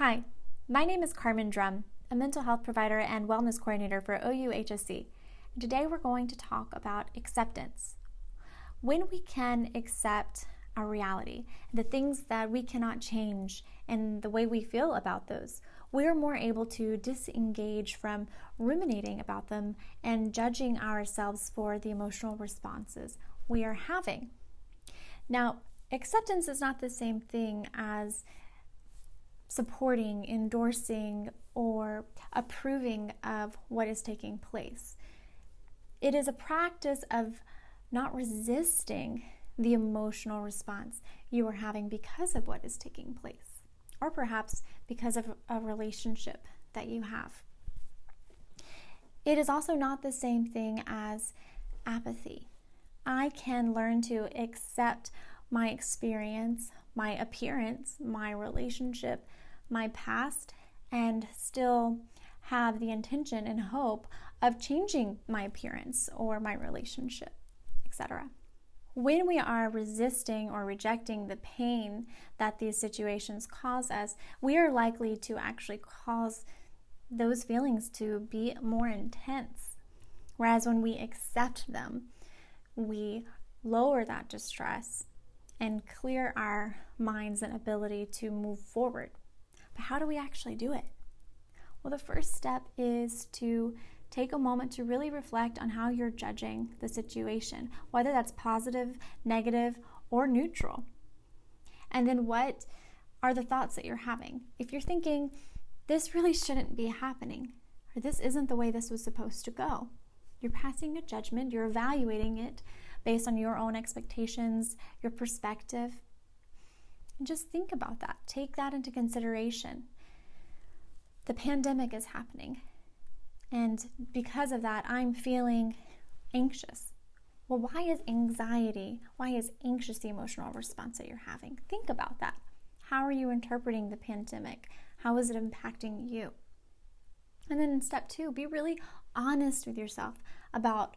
Hi, my name is Carmen Drum, a mental health provider and wellness coordinator for OUHSC. And today we're going to talk about acceptance. When we can accept our reality, the things that we cannot change and the way we feel about those, we're more able to disengage from ruminating about them and judging ourselves for the emotional responses we are having. Now, acceptance is not the same thing as supporting, endorsing, or approving of what is taking place. It is a practice of not resisting the emotional response you are having because of what is taking place, or perhaps because of a relationship that you have. It is also not the same thing as apathy. I can learn to accept my experience, my appearance, my relationship, my past, and still have the intention and hope of changing my appearance or my relationship, etc. When we are resisting or rejecting the pain that these situations cause us, we are likely to actually cause those feelings to be more intense. Whereas when we accept them, we lower that distress and clear our minds and ability to move forward. But how do we actually do it? Well, the first step is to take a moment to really reflect on how you're judging the situation, whether that's positive, negative, or neutral. And then what are the thoughts that you're having? If you're thinking, this really shouldn't be happening, or this isn't the way this was supposed to go, you're passing a judgment, you're evaluating it based on your own expectations, your perspective. And just think about that. Take that into consideration. The pandemic is happening. And because of that, I'm feeling anxious. Well, why is anxious the emotional response that you're having? Think about that. How are you interpreting the pandemic? How is it impacting you? And then in step 2, be really honest with yourself about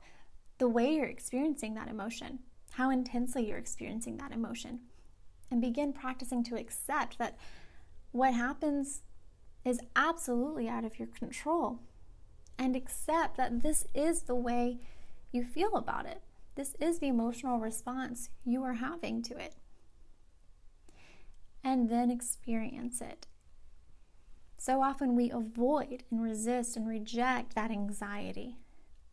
the way you're experiencing that emotion, how intensely you're experiencing that emotion, and begin practicing to accept that what happens is absolutely out of your control, and accept that this is the way you feel about it. This is the emotional response you are having to it. And then experience it. So often we avoid and resist and reject that anxiety.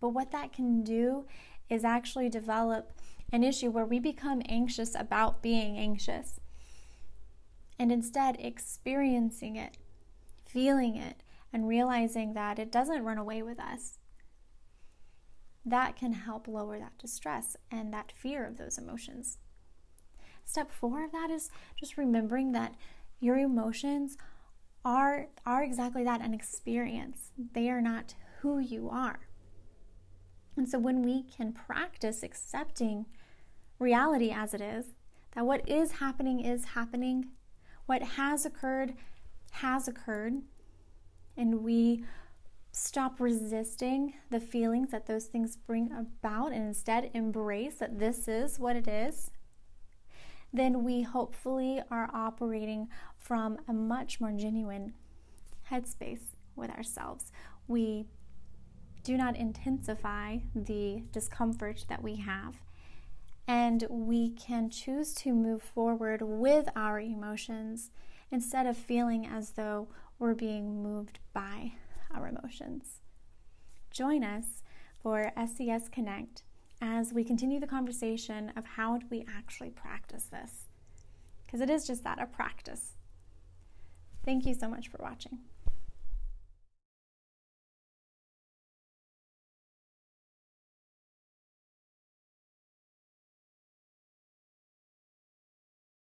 But what that can do is actually develop an issue where we become anxious about being anxious. And instead experiencing it, feeling it, and realizing that it doesn't run away with us. That can help lower that distress and that fear of those emotions. Step 4 of that is just remembering that your emotions are exactly that, an experience. They are not who you are. And so when we can practice accepting reality as it is, that what is happening, what has occurred, and we stop resisting the feelings that those things bring about and instead embrace that this is what it is, then we hopefully are operating from a much more genuine headspace with ourselves. We do not intensify the discomfort that we have, and we can choose to move forward with our emotions instead of feeling as though we're being moved by our emotions. Join us for SCS Connect as we continue the conversation of how do we actually practice this, because it is just that, a practice. Thank you so much for watching.